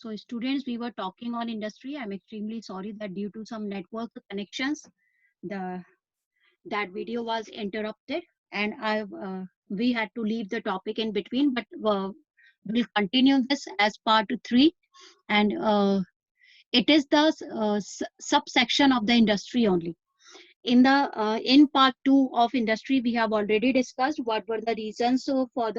So students, we were talking on industry. I'm extremely sorry that due to some network connections, the that video was interrupted, and we had to leave the topic in between. But we'll continue this as part 3, and it is the subsection of the industry only. In part 2 of industry, we have already discussed what were the reasons for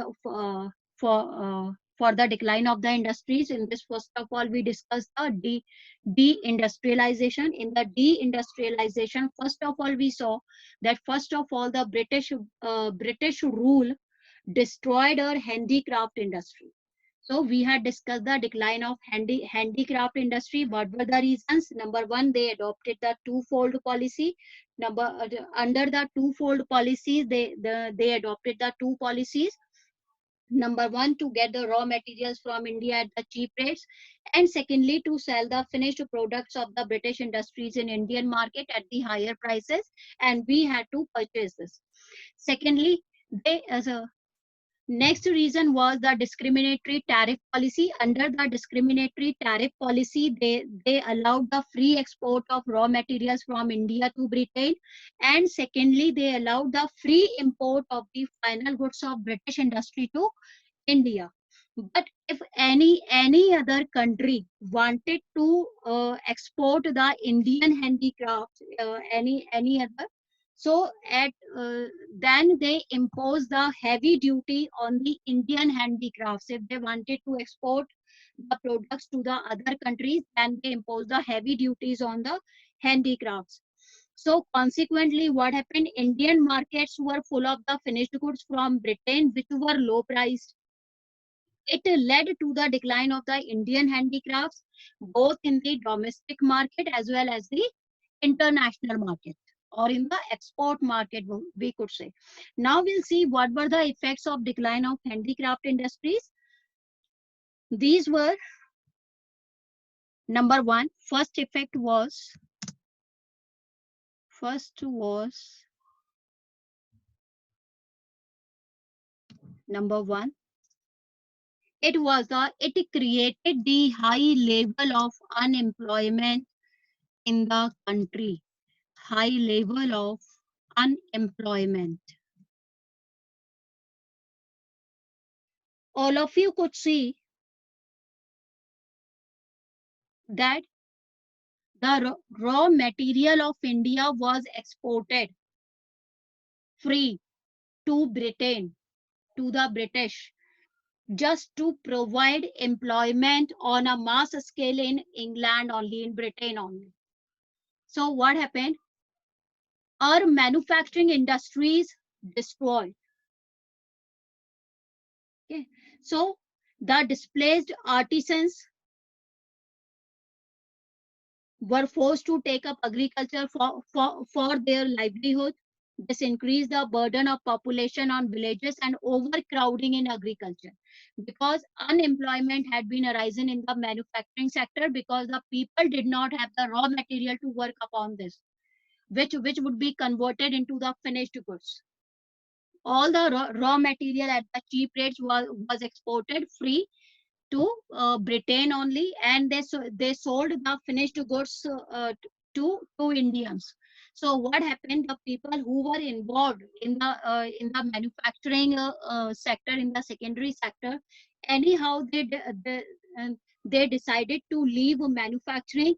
for the decline of the industries. In this, first of all, we discussed the deindustrialization. In the deindustrialization, first of all, we saw that first of all the British rule destroyed our handicraft industry. So we had discussed the decline of handicraft industry. What were the reasons? Number one, they adopted the twofold policy. Under the twofold policies, they adopted the two policies. Number one, to get the raw materials from India at the cheap rates, and secondly, to sell the finished products of the British industries in Indian market at the higher prices, and we had to purchase this. Secondly, they as a next reason was the discriminatory tariff policy. Under the discriminatory tariff policy, they allowed the free export of raw materials from India to Britain. And secondly, they allowed the free import of the final goods of British industry to India. But if any other country wanted to export the Indian handicrafts, any other, so at then they impose the heavy duty on the Indian handicrafts. If they wanted to export the products to the other countries, then they impose the heavy duties on the handicrafts. So consequently, what happened? Indian markets were full of the finished goods from Britain, which were low priced. It led to the decline of the Indian handicrafts, both in the domestic market as well as the international market, or in the export market, we could say. Now we'll see what were the effects of decline of handicraft industries. These were, number one, first was number one, it created the high level of unemployment in the country. High level of unemployment. All of you could see that the raw material of India was exported free to Britain, to the British, just to provide employment on a mass scale in England only, in Britain only. So what happened? Our manufacturing industries destroyed. Okay. So the displaced artisans were forced to take up agriculture for their livelihood. This increased the burden of population on villages and overcrowding in agriculture, because unemployment had been arisen in the manufacturing sector, because the people did not have the raw material to work upon this, which would be converted into the finished goods. All the raw material at the cheap rates was exported free to Britain only, and they sold the finished goods to Indians. So what happened? The people who were involved in the manufacturing sector, in the secondary sector, anyhow they decided to leave manufacturing,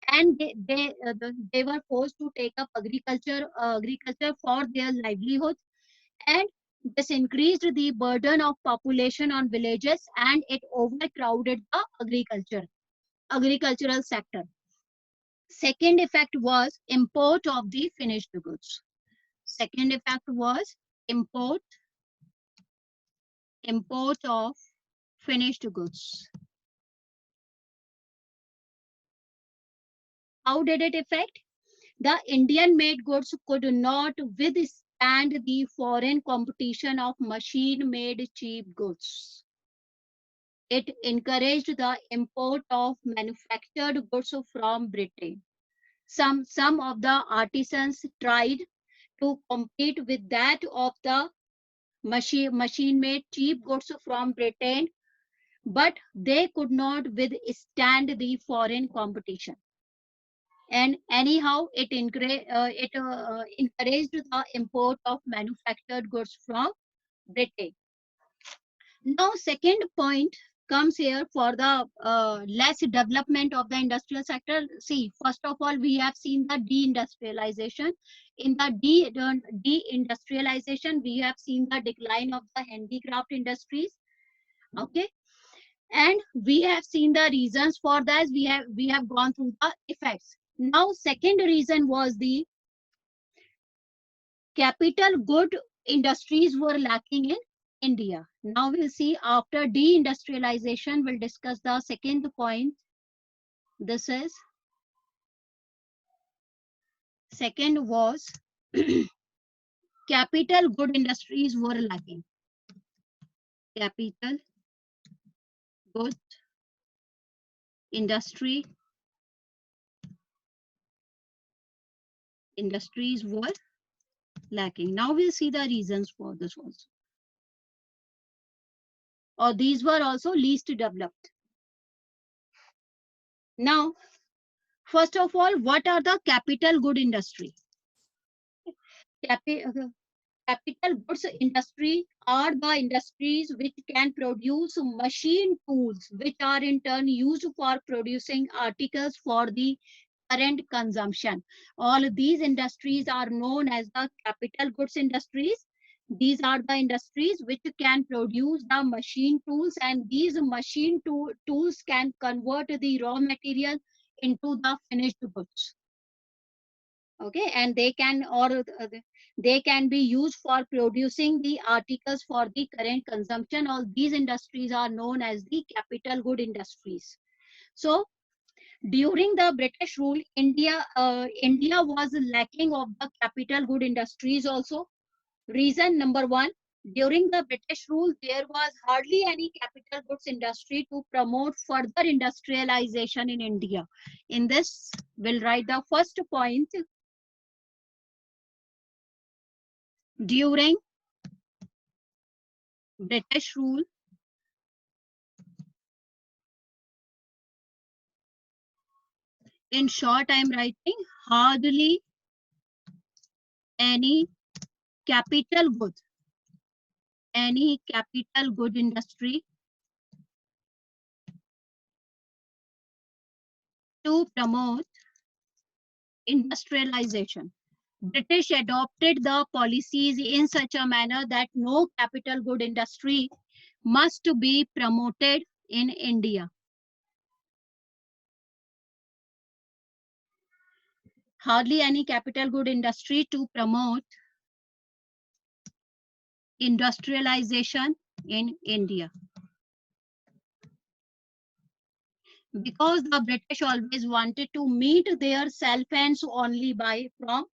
and they were forced to take up agriculture for their livelihood, and this increased the burden of population on villages, and it overcrowded the agricultural sector. Second effect was import of the finished goods. Second effect was import of finished goods. How did it affect? The Indian made goods could not withstand the foreign competition of machine made cheap goods. It encouraged the import of manufactured goods from Britain. Some of the artisans tried to compete with that of the machine-made cheap goods from Britain, but they could not withstand the foreign competition. And anyhow, it encouraged the import of manufactured goods from Britain. Now, second point comes here for the less development of the industrial sector. See, first of all, we have seen the deindustrialization. In the deindustrialization, we have seen the decline of the handicraft industries. Okay, and we have seen the reasons for that. We have gone through the effects. Now, second reason was the capital good industries were lacking in India. Now we'll see after deindustrialization, we'll discuss the second point. This is second was capital good industries were lacking. Capital good industries were lacking. Now we'll see the reasons for this also. Or these were also least developed. Now, first of all, what are the capital good industry? Capital goods industry are the industries which can produce machine tools, which are in turn used for producing articles for the current consumption. All these industries are known as the capital goods industries. These are the industries which can produce the machine tools, and these machine tools can convert the raw material into the finished goods. Okay, and they can be used for producing the articles for the current consumption. All these industries are known as the capital good industries. So during the British rule, India was lacking of the capital good industries also. Reason number one, during the British rule, there was hardly any capital goods industry to promote further industrialization in India. In this, we'll write the first point. During British rule, in short, I'm writing hardly any capital good industry to promote industrialization. British adopted the policies in such a manner that no capital good industry must be promoted in India. Hardly any capital good industry to promote industrialization in India. Because the British always wanted to meet their self-ends only from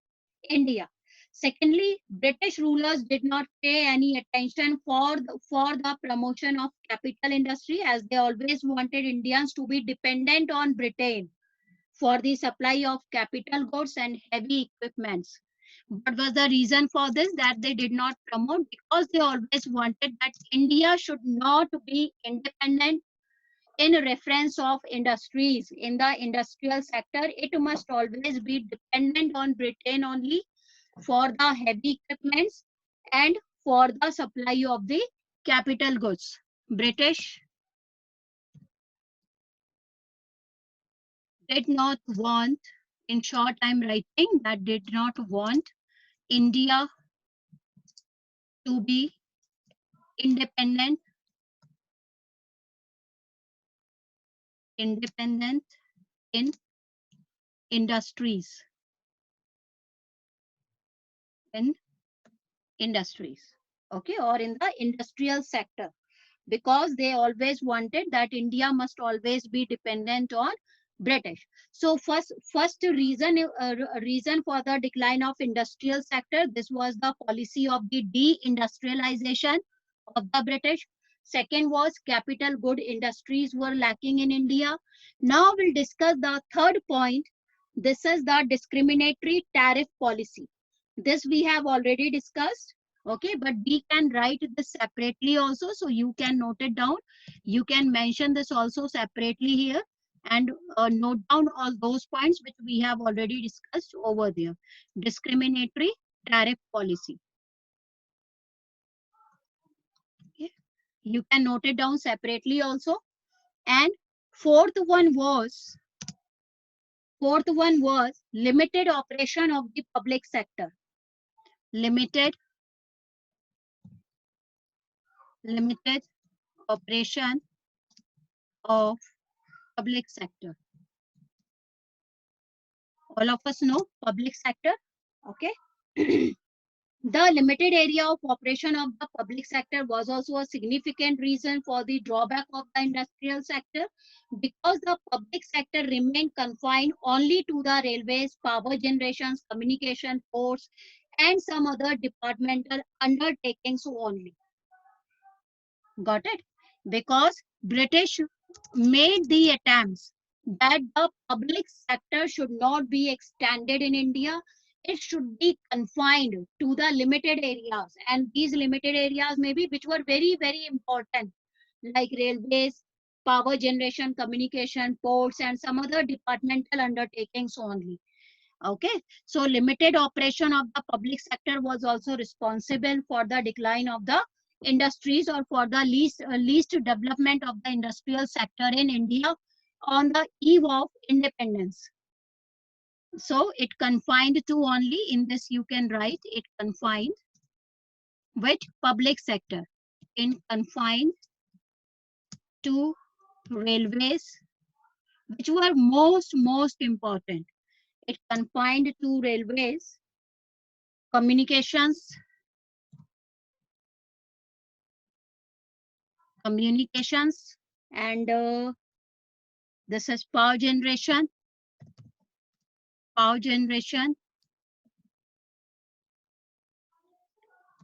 India. Secondly, British rulers did not pay any attention for the promotion of capital industry, as they always wanted Indians to be dependent on Britain for the supply of capital goods and heavy equipments. What was the reason for this? That they did not promote, because they always wanted that India should not be independent in reference of industries. In the industrial sector, it must always be dependent on Britain only for the heavy equipments and for the supply of the capital goods. British did not want, in short, I'm writing that did not want India to be independent in industries. Okay, or in the industrial sector, because they always wanted that India must always be dependent on British. So first reason for the decline of industrial sector, this was the policy of the deindustrialization of the British. Second was capital good industries were lacking in India. Now we'll discuss the third point. This is the discriminatory tariff policy. This we have already discussed. Okay, but we can write this separately also, so you can note it down. You can mention this also separately here, and note down all those points which we have already discussed over there. Discriminatory tariff policy. Okay. You can note it down separately also. And fourth one was limited operation of the public sector. Limited operation of public sector. All of us know public sector. Okay. The limited area of operation of the public sector was also a significant reason for the drawback of the industrial sector, because the public sector remained confined only to the railways, power generations, communication, ports, and some other departmental undertakings only. Got it? Because British made the attempts that the public sector should not be extended in India. It should be confined to the limited areas. And these limited areas maybe which were very, very important, like railways, power generation, communication, ports, and some other departmental undertakings only. Okay, so limited operation of the public sector was also responsible for the decline of the industries, or for the least development of the industrial sector in India on the eve of independence. So it confined to only, in this you can write it confined with public sector, in confined to railways, which were most important. It confined to railways, communications, and this is power generation,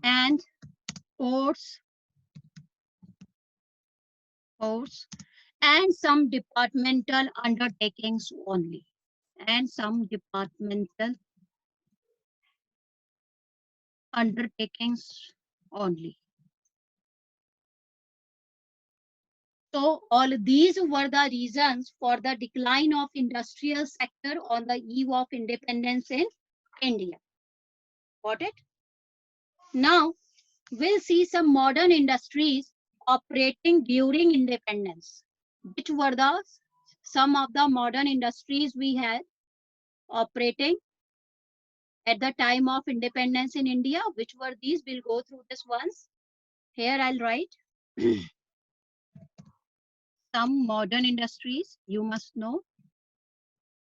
and ports, and some departmental undertakings only, and some departmental undertakings only. So all these were the reasons for the decline of industrial sector on the eve of independence in India. Got it? Now we'll see some modern industries operating during independence. Which were the some of the modern industries we had operating at the time of independence in India? Which were these? We'll go through this once. Here I'll write some modern industries. You must know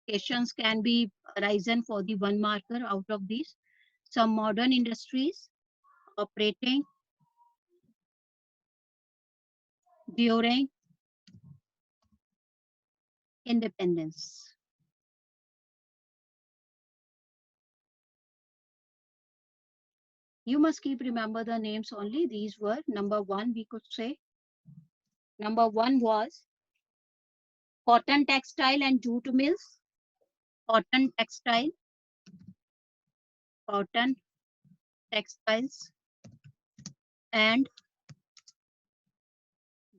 questions can be arisen for the one marker out of these. Some modern industries operating during independence. You must keep remember the names only. These were number one, we could say. Number one was cotton textile and jute mills. Cotton textiles and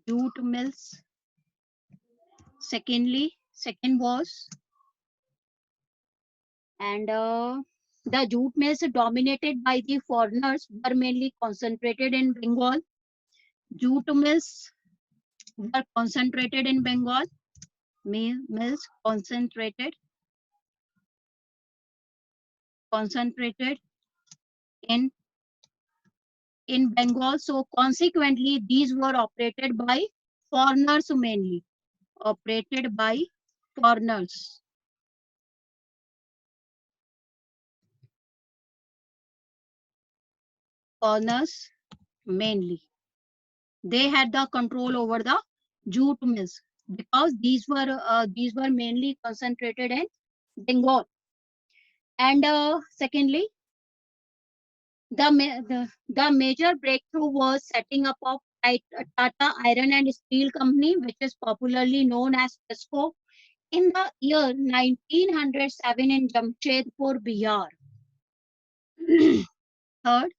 jute mills. Second was, and the jute mills dominated by the foreigners were mainly concentrated in Bengal. Jute mills were concentrated in Bengal. Mills concentrated in Bengal. So consequently, these were operated by foreigners mainly. Operated by foreigners. Foreigners mainly. They had the control over the jute mills, because these were mainly concentrated in Bengal. And secondly, the major breakthrough was setting up of Tata Iron and Steel Company, which is popularly known as TESCO, in the year 1907 in Jamshedpur, Bihar. Third,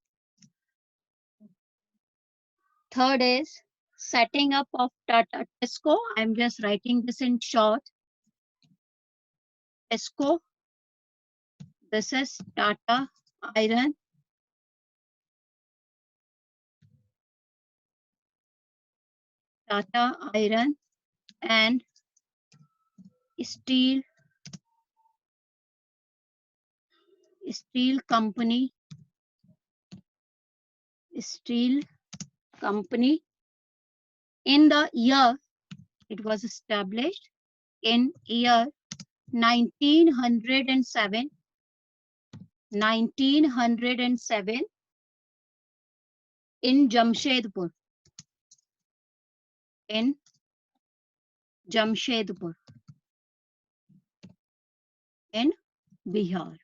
third is setting up of Tata Tesco. I'm just writing this in short. Tesco. This is Tata Iron. Tata Iron and Steel Company. Steel Company. In the year it was established in year 1907. 1907 in Jamshedpur. In Jamshedpur in Bihar.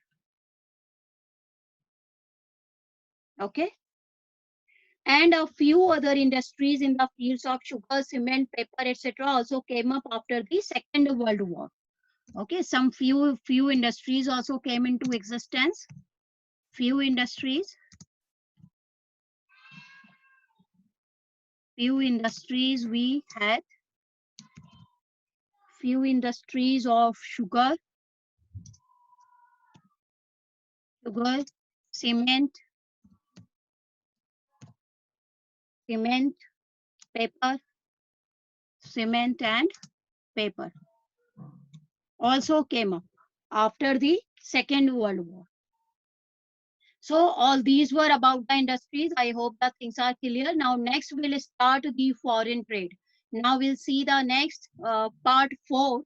Okay. And a few other industries in the fields of sugar, cement, paper, etc. also came up after the Second World War. Okay, some few industries also came into existence. Few industries we had. Few industries of sugar, cement, paper, cement and paper also came up after the Second World War. So all these were about the industries. I hope that things are clear. Now next we'll start the foreign trade. Now we'll see the next part 4,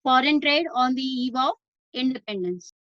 foreign trade on the eve of independence.